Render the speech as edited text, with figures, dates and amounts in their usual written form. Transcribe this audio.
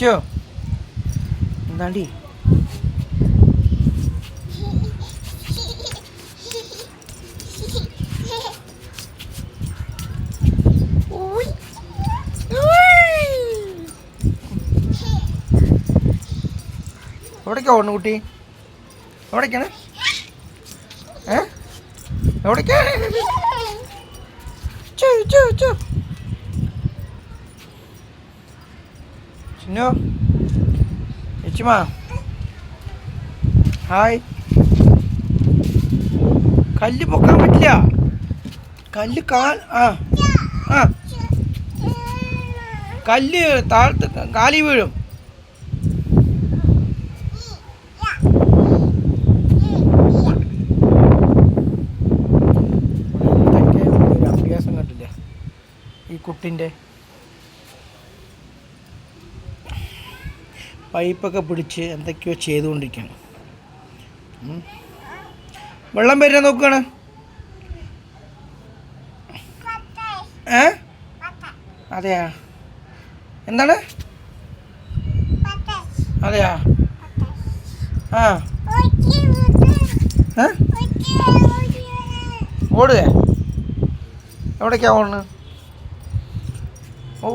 ഇച്ചോ എന്താണ്ടി എവിടേക്കാ ഓടുന്നു കുട്ടി? എവിടേക്കാണ്? എവിടേക്കാണ്? ചിന്നു ഇച്ചുമാ ഹായ്. കല്ല് പൊക്കാൻ പറ്റില്ല. കല്ല് കല്ല് താഴത്ത് കാലി വീഴും. അഭ്യാസം കണ്ടില്ല ഈ കുട്ടിൻ്റെ. പൈപ്പൊക്കെ പിടിച്ച് എന്തൊക്കെയോ ചെയ്തുകൊണ്ടിരിക്കുകയാണ്. വെള്ളം വരുന്ന നോക്കുകയാണ്. അതെയാ? എന്താണ്? അതെയാ? ഓടുക? എവിടേക്കാ ഓടുന്നത്? ഓ